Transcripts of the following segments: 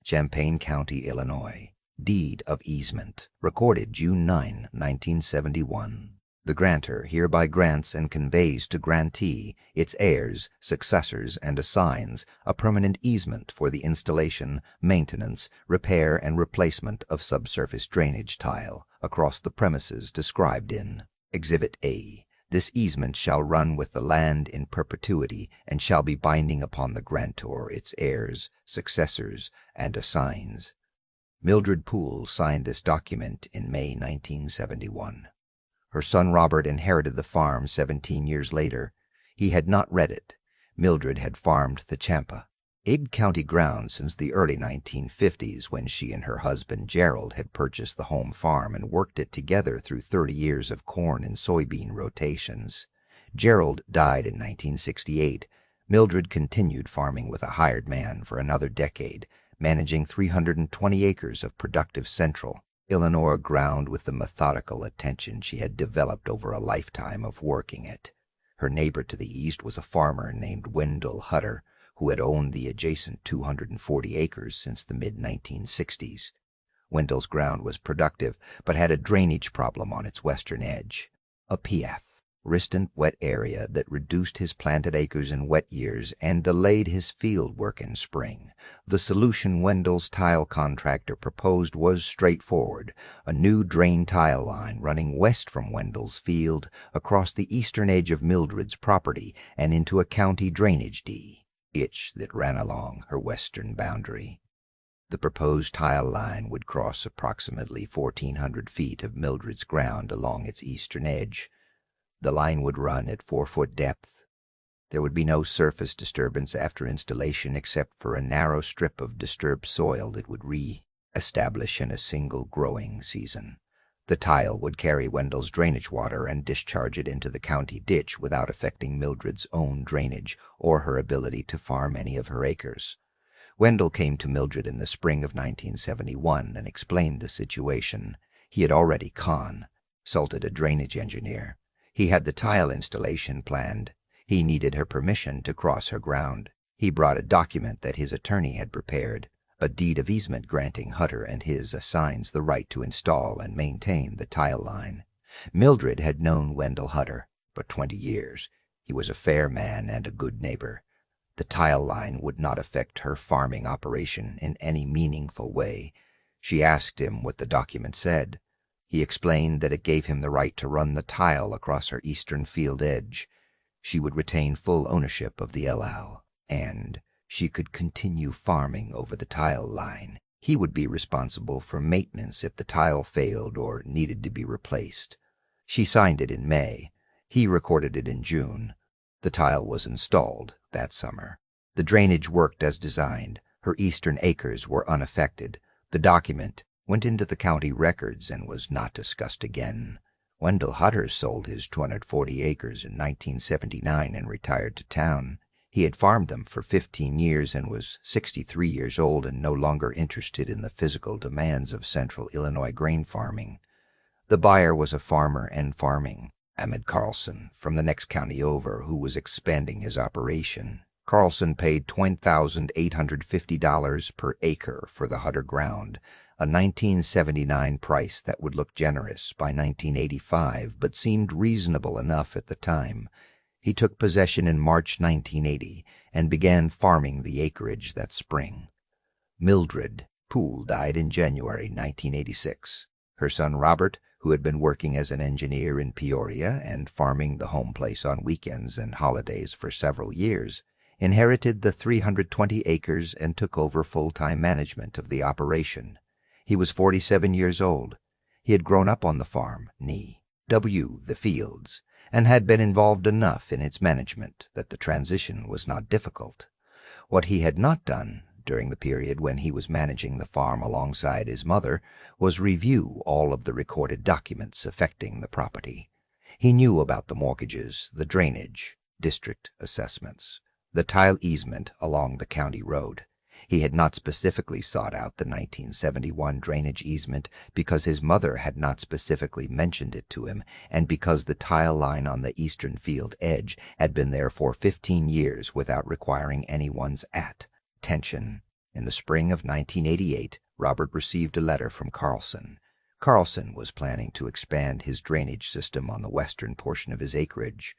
Champaign County, Illinois. Deed of easement, recorded June 9, 1971. The grantor hereby grants and conveys to grantee, its heirs, successors, and assigns a permanent easement for the installation, maintenance, repair, and replacement of subsurface drainage tile across the premises described in Exhibit A. This easement shall run with the land in perpetuity and shall be binding upon the grantor, its heirs, successors, and assigns. Mildred Poole signed this document in May 1971. Her son Robert inherited the farm 17 years later. He had not read it. Mildred had farmed the Champa, Ig County ground since the early 1950s, when she and her husband Gerald had purchased the home farm and worked it together through 30 years of corn and soybean rotations. Gerald died in 1968. Mildred continued farming with a hired man for another decade, managing 320 acres of productive central Illinois ground with the methodical attention she had developed over a lifetime of working it. Her neighbor to the east was a farmer named Wendell Hutter, who had owned the adjacent 240 acres since the mid-1960s. Wendell's ground was productive, but had a drainage problem on its western edge. A PF, resistant wet area that reduced his planted acres in wet years and delayed his field work in spring. The solution Wendell's tile contractor proposed was straightforward: a new drain tile line running west from Wendell's field across the eastern edge of Mildred's property and into a county drainage ditch that ran along her western boundary. The proposed tile line would cross approximately 1,400 feet of Mildred's ground along its eastern edge. The line would run at 4-foot depth. There would be no surface disturbance after installation except for a narrow strip of disturbed soil that would re-establish in a single growing season. The tile would carry Wendell's drainage water and discharge it into the county ditch without affecting Mildred's own drainage or her ability to farm any of her acres. Wendell came to Mildred in the spring of 1971 and explained the situation. He had already consulted a drainage engineer. He had the tile installation planned. He needed her permission to cross her ground. He brought a document that his attorney had prepared, a deed of easement granting Hutter and his assigns the right to install and maintain the tile line. Mildred had known Wendell Hutter for 20 years. He was a fair man and a good neighbor. The tile line would not affect her farming operation in any meaningful way. She asked him what the document said. He explained that it gave him the right to run the tile across her eastern field edge. She would retain full ownership of the LL, and she could continue farming over the tile line. He would be responsible for maintenance if the tile failed or needed to be replaced. She signed it in May. He recorded it in June. The tile was installed that summer. The drainage worked as designed. Her eastern acres were unaffected. The document went into the county records and was not discussed again. Wendell Hutter sold his 240 acres in 1979 and retired to town. He had farmed them for 15 years and was 63 years old and no longer interested in the physical demands of central Illinois grain farming. The buyer was a farmer and farming, Ahmed Carlson, from the next county over, who was expanding his operation. Carlson paid $20,850 per acre for the Hutter ground, a 1979 price that would look generous by 1985 but seemed reasonable enough at the time. He took possession in March 1980 and began farming the acreage that spring. Mildred Poole died in January 1986. Her son Robert, who had been working as an engineer in Peoria and farming the home place on weekends and holidays for several years, inherited the 320 acres and took over full-time management of the operation. He was 47 years old. He had grown up on the farm, the fields, and had been involved enough in its management that the transition was not difficult. What he had not done during the period when he was managing the farm alongside his mother was review all of the recorded documents affecting the property. He knew about the mortgages, the drainage, district assessments, the tile easement along the county road. He had not specifically sought out the 1971 drainage easement because his mother had not specifically mentioned it to him and because the tile line on the eastern field edge had been there for 15 years without requiring anyone's attention. In the spring of 1988, Robert received a letter from Carlson. Carlson was planning to expand his drainage system on the western portion of his acreage.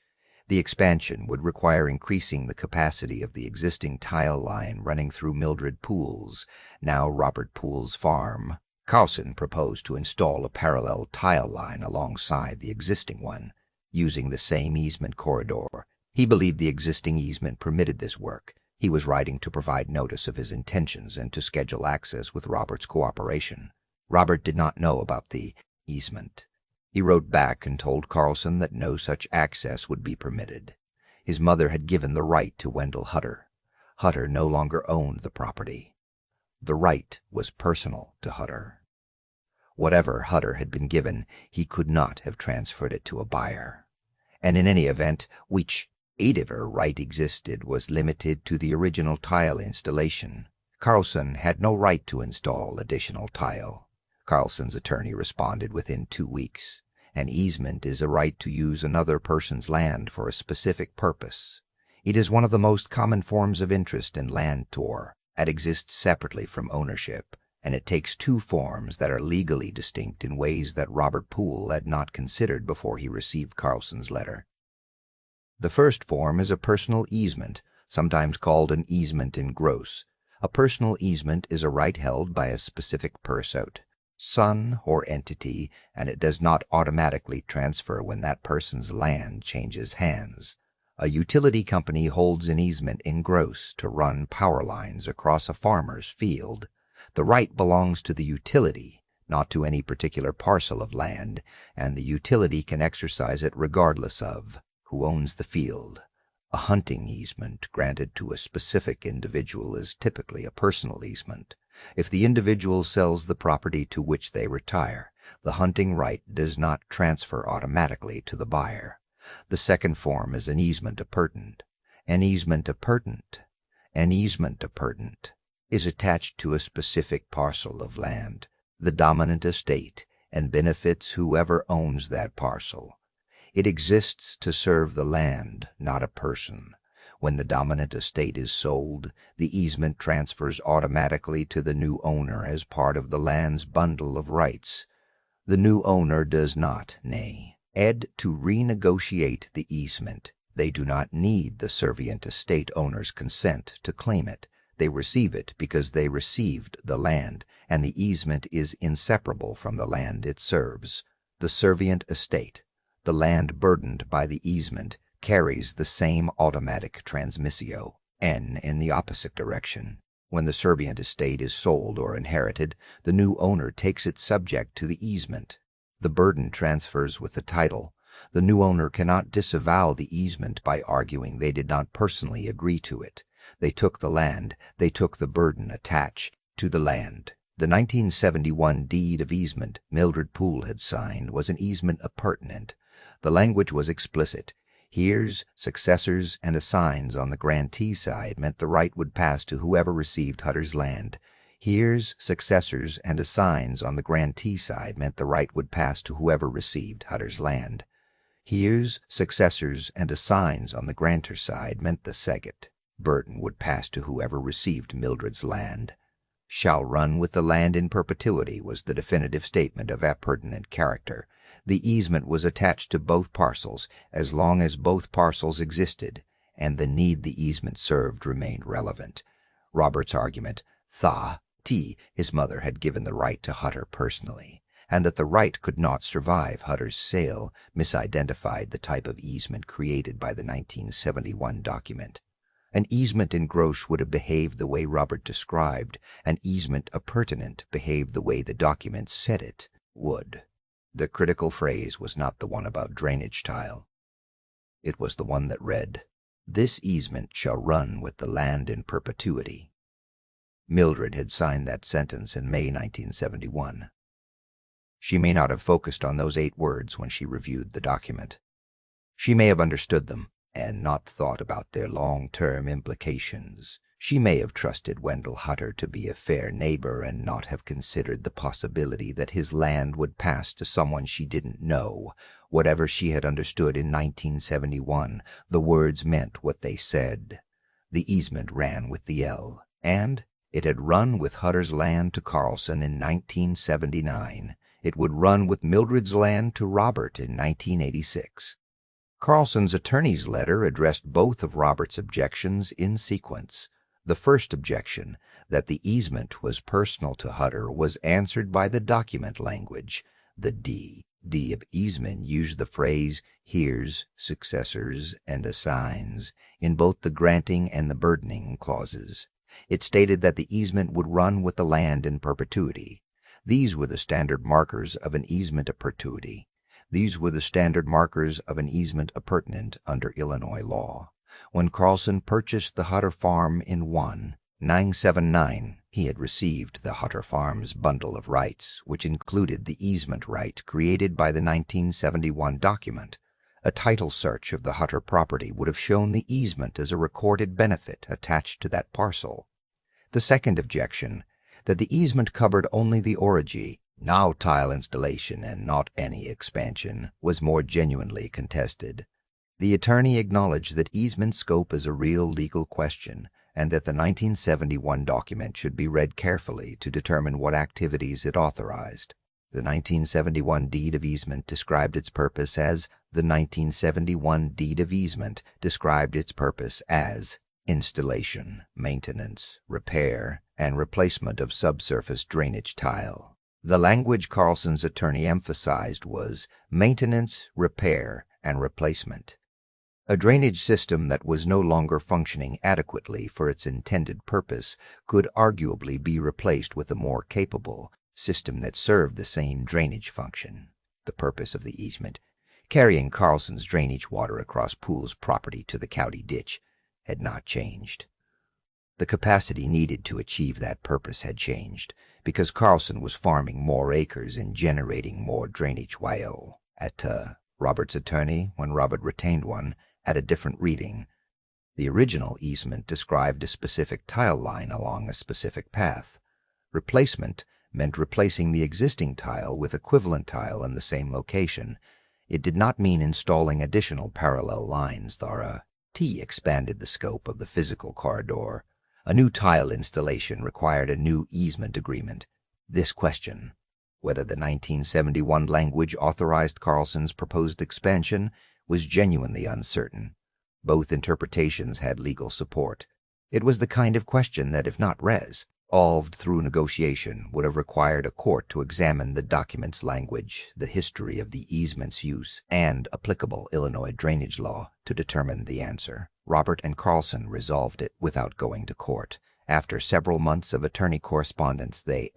The expansion would require increasing the capacity of the existing tile line running through Mildred Poole's, now Robert Poole's farm. Carlson proposed to install a parallel tile line alongside the existing one, using the same easement corridor. He believed the existing easement permitted this work. He was writing to provide notice of his intentions and to schedule access with Robert's cooperation. Robert did not know about the easement. He wrote back and told Carlson that no such access would be permitted. His mother had given the right to Wendell Hutter. Hutter no longer owned the property. The right was personal to Hutter. Whatever Hutter had been given, he could not have transferred it to a buyer. And in any event, whichever right existed was limited to the original tile installation. Carlson had no right to install additional tile. Carlson's attorney responded within 2 weeks. An easement is a right to use another person's land for a specific purpose. It is one of the most common forms of interest in land tour. It exists separately from ownership, and it takes 2 forms that are legally distinct in ways that Robert Poole had not considered before he received Carlson's letter. The first form is a personal easement, sometimes called an easement in gross. A personal easement is a right held by a specific person, or entity, and it does not automatically transfer when that person's land changes hands. A utility company holds an easement in gross to run power lines across a farmer's field. The right belongs to the utility, not to any particular parcel of land, and the utility can exercise it regardless of who owns the field. A hunting easement granted to a specific individual is typically a personal easement. If the individual sells the property to which they retire, the hunting right does not transfer automatically to the buyer. The second form is an easement appurtenant. An easement appurtenant is attached to a specific parcel of land, the dominant estate, and benefits whoever owns that parcel. It exists to serve the land, not a person. When the dominant estate is sold, the easement transfers automatically to the new owner as part of the land's bundle of rights. The new owner does not, to renegotiate the easement. They do not need the servient estate owner's consent to claim it. They receive it because they received the land, and the easement is inseparable from the land it serves. The servient estate, the land burdened by the easement, carries the same automatic transmissio, in the opposite direction. When the servient estate is sold or inherited, the new owner takes it subject to the easement. The burden transfers with the title. The new owner cannot disavow the easement by arguing they did not personally agree to it. They took the land, they took the burden attached to the land. The 1971 deed of easement Mildred Poole had signed was an easement appurtenant. The language was explicit. Heirs, successors, and assigns on the grantee side meant the right would pass to whoever received Hutter's land. Heirs, successors, and assigns on the grantee side meant the right would pass to whoever received Hutter's land. Heirs, successors, and assigns on the grantor side meant the second burden would pass to whoever received Mildred's land. Shall run with the land in perpetuity was the definitive statement of appurtenant character. The easement was attached to both parcels as long as both parcels existed, and the need the easement served remained relevant. Robert's argument, his mother had given the right to Hutter personally, and that the right could not survive Hutter's sale, misidentified the type of easement created by the 1971 document. An easement in gross would have behaved the way Robert described. An easement appurtenant behaved the way the document said it would. The critical phrase was not the one about drainage tile. It was the one that read, "This easement shall run with the land in perpetuity." Mildred had signed that sentence in May 1971. She may not have focused on those 8 words when she reviewed the document. She may have understood them and not thought about their long-term implications. She may have trusted Wendell Hutter to be a fair neighbor and not have considered the possibility that his land would pass to someone she didn't know. Whatever she had understood in 1971, the words meant what they said. The easement ran with the L, and It had run with Hutter's land to Carlson in 1979. It would run with Mildred's land to Robert in 1986. Carlson's attorney's letter addressed both of Robert's objections in sequence. The first objection, that the easement was personal to Hutter, was answered by the document language. The D of easement used the phrase hears, successors, and assigns in both the granting and the burdening clauses. It stated that the easement would run with the land in perpetuity. These were the standard markers of an easement of perpetuity. These were the standard markers of an easement appurtenant under Illinois law. When Carlson purchased the Hutter farm in 1979, he had received the Hutter Farms bundle of rights, which included the easement right created by the 1971 document. A title search of the Hutter property would have shown the easement as a recorded benefit attached to that parcel. The second objection, that the easement covered only the origin, now tile installation and not any expansion, was more genuinely contested. The attorney acknowledged that easement scope is a real legal question and that the 1971 document should be read carefully to determine what activities it authorized. The 1971 deed of easement described its purpose as installation, maintenance, repair, and replacement of subsurface drainage tile. The language Carlson's attorney emphasized was maintenance, repair, and replacement. A drainage system that was no longer functioning adequately for its intended purpose could arguably be replaced with a more capable system that served the same drainage function. The purpose of the easement, carrying Carlson's drainage water across Poole's property to the county ditch, had not changed. The capacity needed to achieve that purpose had changed, because Carlson was farming more acres and generating more drainage while Robert's attorney, when Robert retained one, had a different reading. The original easement described a specific tile line along a specific path. Replacement meant replacing the existing tile with equivalent tile in the same location. It did not mean installing additional parallel lines. T expanded the scope of the physical corridor. A new tile installation required a new easement agreement. This question, whether the 1971 language authorized Carlson's proposed expansion, was genuinely uncertain. Both interpretations had legal support. It was the kind of question that, if not solved through negotiation, would have required a court to examine the document's language, the history of the easement's use, and applicable Illinois drainage law to determine the answer. Robert and Carlson resolved it without going to court. After several months of attorney correspondence, they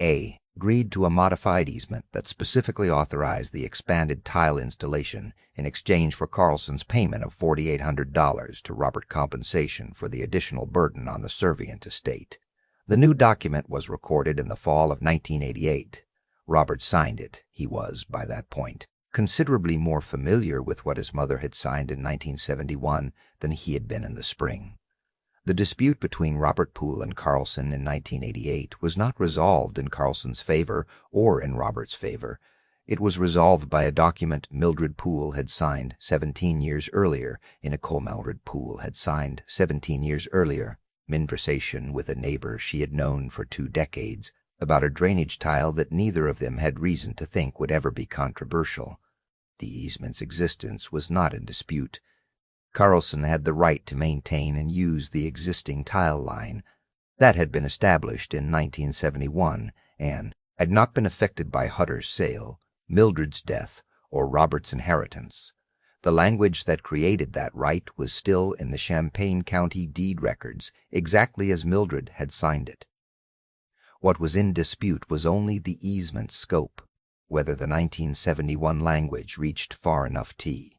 agreed to a modified easement that specifically authorized the expanded tile installation in exchange for Carlson's payment of $4,800 to Robert compensation for the additional burden on the servient estate. The new document was recorded in the fall of 1988. Robert signed it. He was, by that point, considerably more familiar with what his mother had signed in 1971 than he had been in the spring. The dispute between Robert Poole and Carlson in 1988 was not resolved in Carlson's favor or in Robert's favor. It was resolved by a document Mildred Poole had signed 17 years earlier in a Mildred Poole had signed 17 years earlier, conversation with a neighbor she had known for 2 decades about a drainage tile that neither of them had reason to think would ever be controversial. The easement's existence was not in dispute. Carlson had the right to maintain and use the existing tile line. That had been established in 1971 and had not been affected by Hutter's sale, Mildred's death, or Robert's inheritance. The language that created that right was still in the Champaign County deed records, exactly as Mildred had signed it. What was in dispute was only the easement's scope, whether the 1971 language reached far enough to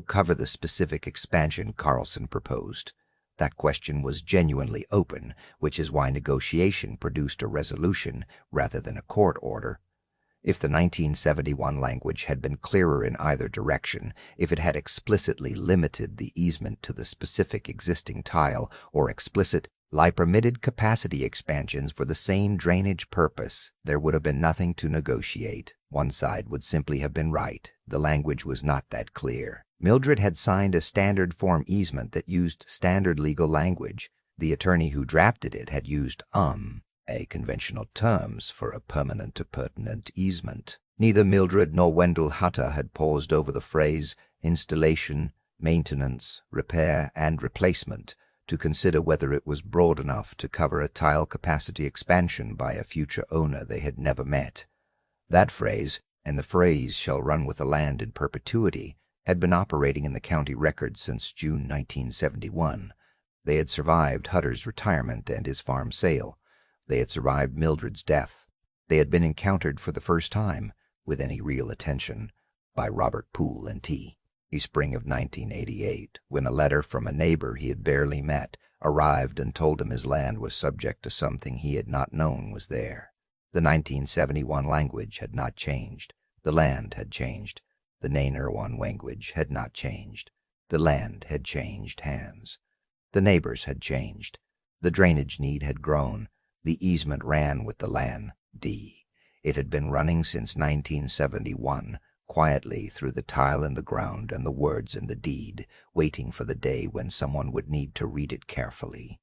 cover the specific expansion Carlson proposed. That question was genuinely open, which is why negotiation produced a resolution rather than a court order. If the 1971 language had been clearer in either direction, if it had explicitly limited the easement to the specific existing tile or explicitly permitted capacity expansions for the same drainage purpose, there would have been nothing to negotiate. One side would simply have been right. The language was not that clear. Mildred had signed a standard form easement that used standard legal language. The attorney who drafted it had used a conventional terms for a permanent appurtenant easement. Neither Mildred nor Wendell Hutter had paused over the phrase installation, maintenance, repair, and replacement to consider whether it was broad enough to cover a tile capacity expansion by a future owner they had never met. That phrase, and the phrase shall run with the land in perpetuity, had been operating in the county records since June 1971. They had survived Hutter's retirement and his farm sale. They had survived Mildred's death. They had been encountered for the first time, with any real attention, by Robert Poole and T. The spring of 1988, when a letter from a neighbor he had barely met arrived and told him his land was subject to something he had not known was there. The 1971 language had not changed. The land had changed. The Nainirwan language had not changed. The land had changed hands. The neighbors had changed. The drainage need had grown. The easement ran with the land. It had been running since 1971, quietly through the tile in the ground and the words in the deed, waiting for the day when someone would need to read it carefully.